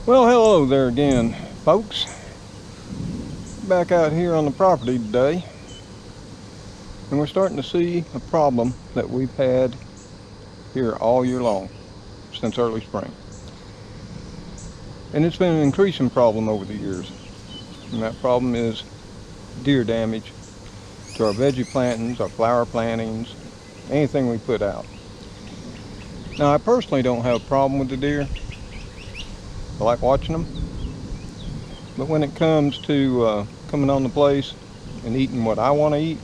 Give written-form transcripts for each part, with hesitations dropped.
Well, hello there again, folks. Back out here on the property today, and we're starting to see a problem that we've had here all year long, since early spring. And it's been an increasing problem over the years. And that problem is deer damage to our veggie plantings, our flower plantings, anything we put out. Now, I personally don't have a problem with the deer. I like watching them. But when it comes to coming on the place and eating what I want to eat,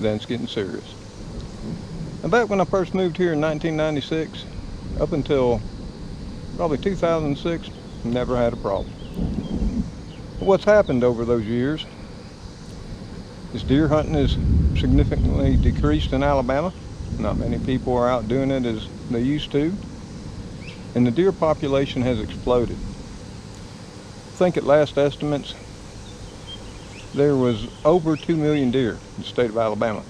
then it's getting serious. And back when I first moved here in 1996, up until probably 2006, never had a problem. But what's happened over those years is deer hunting has significantly decreased in Alabama. Not many people are out doing it as they used to. And the deer population has exploded. I think at last estimates, there was over 2 million deer in the state of Alabama.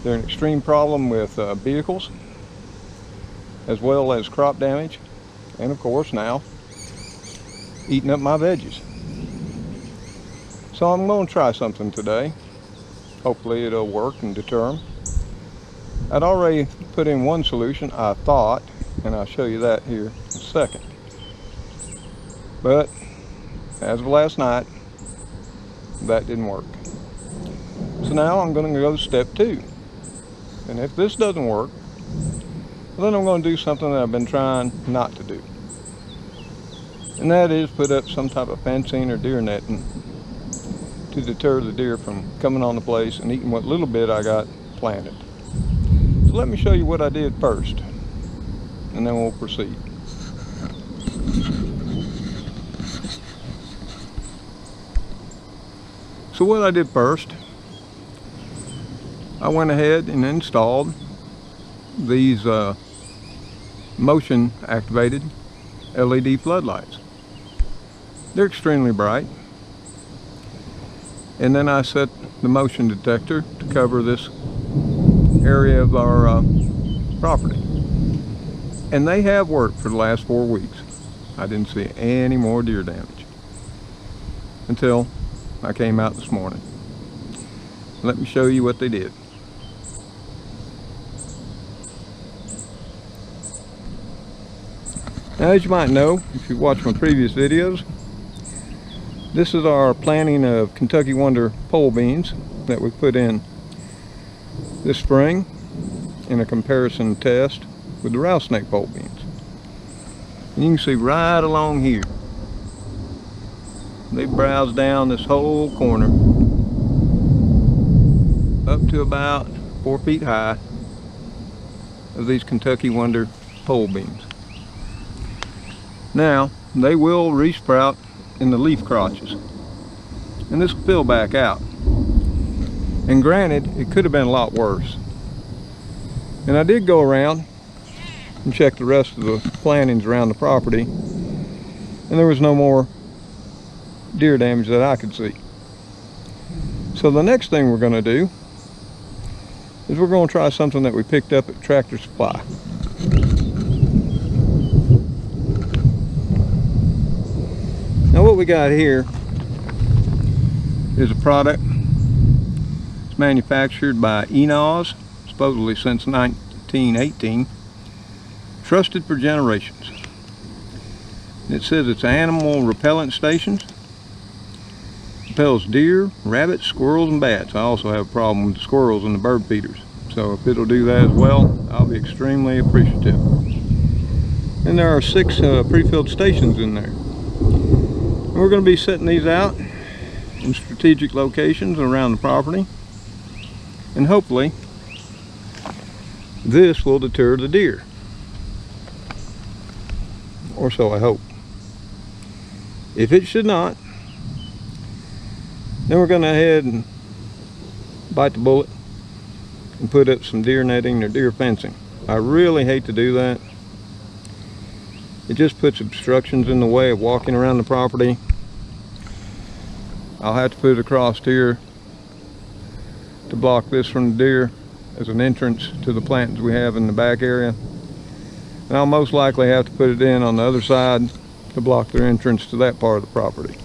They're an extreme problem with vehicles, as well as crop damage, and of course now, eating up my veggies. So I'm going to try something today. Hopefully it'll work and deter them. I'd already put in one solution, I thought, and I'll show you that here in a second. But as of last night, that didn't work. So now I'm going to go to step 2. And if this doesn't work, then I'm going to do something that I've been trying not to do. And that is put up some type of fencing or deer netting to deter the deer from coming on the place and eating what little bit I got planted. So let me show you what I did first, and then we'll proceed. So what I did first, I went ahead and installed these motion activated LED floodlights. They're extremely bright. And then I set the motion detector to cover this area of our property. And they have worked for the last 4 weeks. I didn't see any more deer damage until I came out this morning. Let me show you what they did. Now, as you might know, if you watched my previous videos, this is our planting of Kentucky Wonder pole beans that we put in this spring in a comparison test with the rattlesnake pole beans. And you can see right along here, they browse down this whole corner up to about 4 feet high of these Kentucky Wonder pole beans. Now, they will resprout in the leaf crotches, and this will fill back out. And granted, it could have been a lot worse. And I did go around and check the rest of the plantings around the property, and there was no more deer damage that I could see. So the next thing we're going to do is we're going to try something that we picked up at Tractor Supply. Now what we got here is a product. It's manufactured by ENOZ, supposedly since 1918, trusted for generations. It says it's animal repellent stations. Repels deer, rabbits, squirrels, and bats. I also have a problem with the squirrels and the bird feeders. So if it'll do that as well, I'll be extremely appreciative. And there are 6 pre-filled stations in there. And we're going to be setting these out in strategic locations around the property. And hopefully, this will deter the deer. Or so I hope. If it should not, then we're going to head and bite the bullet and put up some deer netting or deer fencing. I really hate to do that. It just puts obstructions in the way of walking around the property. I'll have to put it across here to block this from the deer as an entrance to the plantings we have in the back area. And I'll most likely have to put it in on the other side to block their entrance to that part of the property.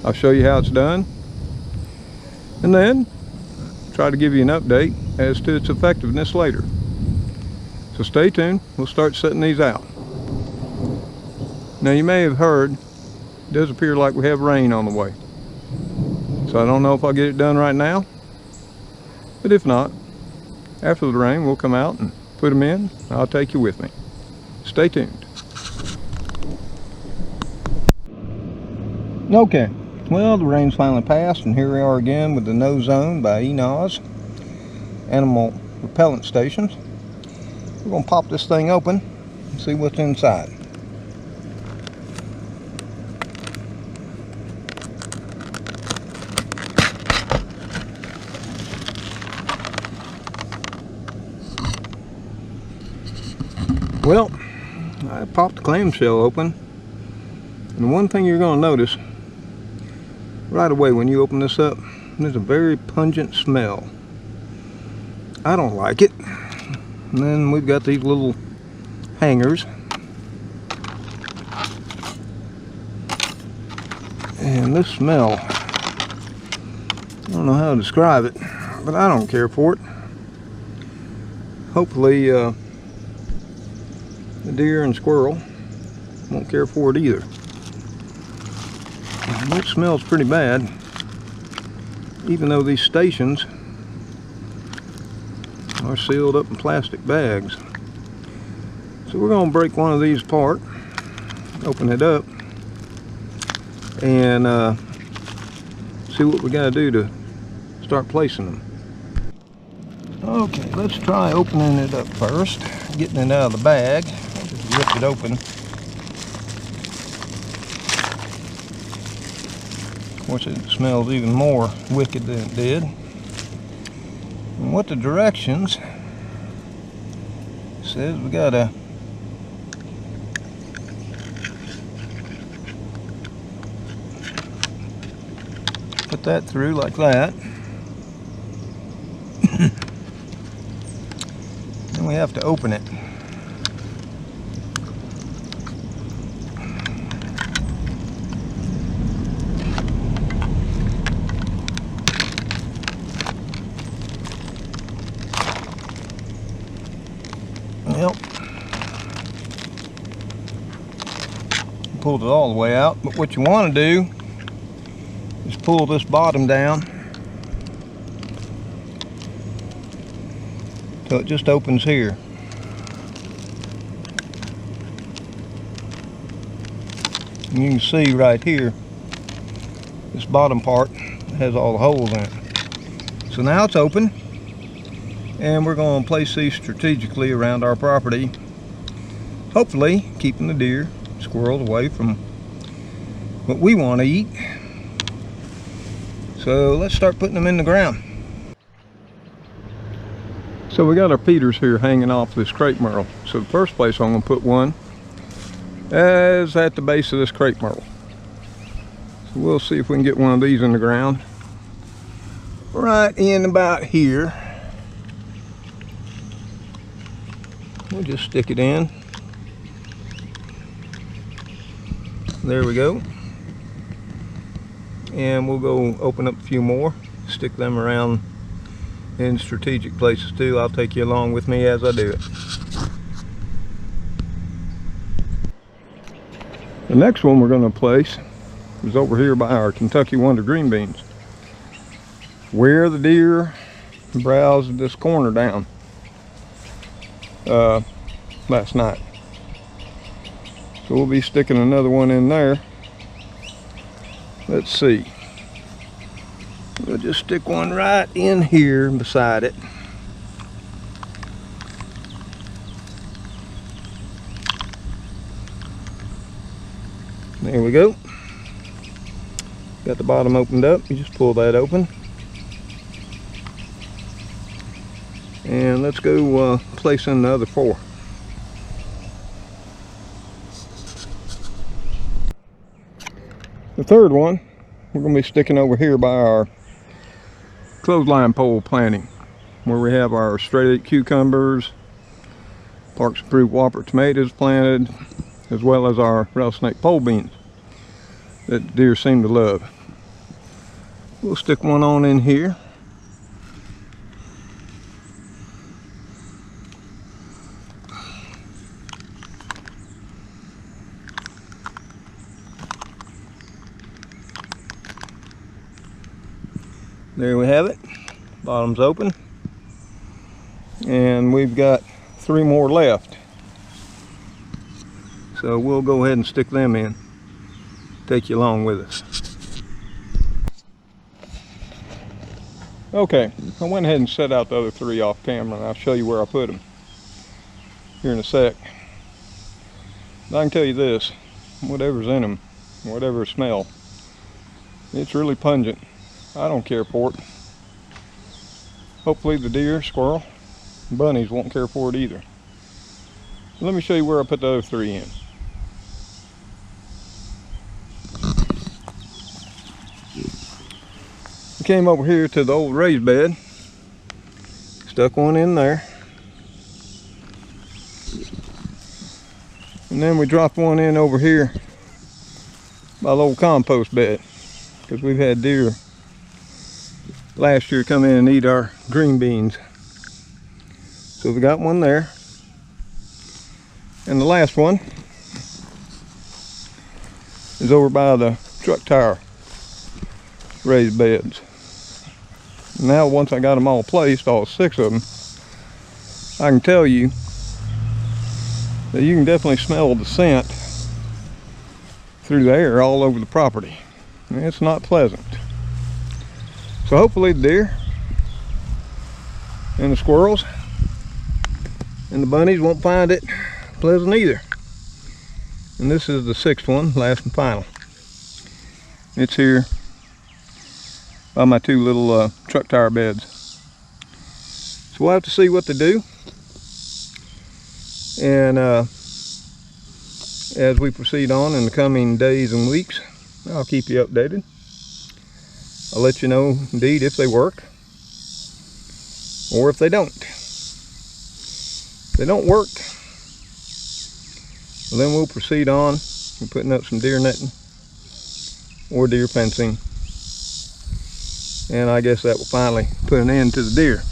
I'll show you how it's done, and then try to give you an update as to its effectiveness later. So stay tuned, we'll start setting these out. Now you may have heard, it does appear like we have rain on the way. So I don't know if I'll get it done right now, but if not, after the rain we'll come out and put them in. I'll take you with me. Stay tuned. Okay, well, the rain's finally passed, and here we are again with the ENOZ Zone by ENOZ Animal Repellent Stations. We're going to pop this thing open and see what's inside. Well, I popped the clamshell open, and the one thing you're going to notice right away when you open this up, there's a very pungent smell. I don't like it. And then we've got these little hangers, and this smell, I don't know how to describe it, but I don't care for it. Hopefully the deer and squirrel won't care for it either. It smells pretty bad, even though these stations are sealed up in plastic bags. So we're going to break one of these apart, open it up, and see what we got to do to start placing them. Okay, let's try opening it up first, getting it out of the bag. I'll just rip it open. Of course, it smells even more wicked than it did. And what the directions says, we gotta put that through like that. Then we have to open it. Yep. Pulled it all the way out, but what you want to do is pull this bottom down till it just opens here. And you can see right here, this bottom part has all the holes in it. So now it's open, and we're going to place these strategically around our property, hopefully keeping the deer, squirrels away from what we want to eat. So let's start putting them in the ground. So we got our feeders here hanging off this crepe myrtle. So the first place I'm going to put one is at the base of this crepe myrtle. So we'll see if we can get one of these in the ground right in about here. We'll just stick it in. There we go. And we'll go open up a few more, stick them around in strategic places too. I'll take you along with me as I do it. The next one we're going to place is over here by our Kentucky Wonder green beans, where the deer browsed this corner down last night. So we'll be sticking another one in there. Let's see. We'll just stick one right in here beside it. There we go. Got the bottom opened up. You just pull that open. And let's go place in the other four. The third one, we're going to be sticking over here by our clothesline pole planting, where we have our straight 8 cucumbers, Parks approved Whopper tomatoes planted, as well as our rattlesnake pole beans that deer seem to love. We'll stick one on in here. There we have it. Bottom's open. And we've got 3 more left. So we'll go ahead and stick them in. Take you along with us. Okay, I went ahead and set out the other 3 off camera, and I'll show you where I put them here in a sec. But I can tell you this, whatever's in them, whatever smell, it's really pungent. I don't care for it. Hopefully the deer, squirrel, and bunnies won't care for it either. Let me show you where I put the other 3 in. I came over here to the old raised bed, stuck one in there, and then we dropped one in over here by the old compost bed, because we've had deer last year come in and eat our green beans. So we got one there, and the last one is over by the truck tire raised beds. Now once I got them all placed, all 6 of them, I can tell you that you can definitely smell the scent through the air all over the property. And it's not pleasant. So hopefully the deer and the squirrels and the bunnies won't find it pleasant either. And this is the 6th one, last and final. It's here by my 2 little truck tire beds. So we'll have to see what to do. And as we proceed on in the coming days and weeks, I'll keep you updated. I'll let you know indeed if they work or if they don't. If they don't work, well, then we'll proceed on with putting up some deer netting or deer fencing. And I guess that will finally put an end to the deer.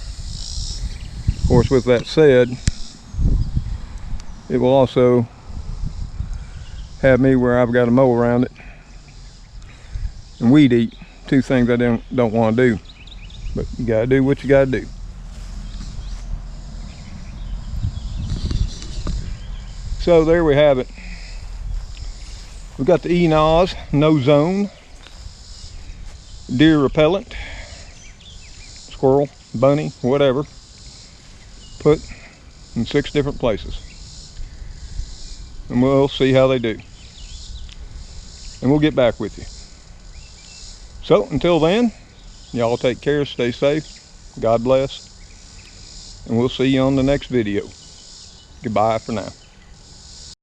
Of course, with that said, it will also have me where I've got to mow around it and weed eat. 2 things I don't want to do, but you gotta do what you gotta do. So there we have it. We've got the ENOZ No Zone deer repellent, squirrel, bunny, whatever, put in 6 different places, and we'll see how they do, and we'll get back with you. So until then, y'all take care, stay safe, God bless, and we'll see you on the next video. Goodbye for now.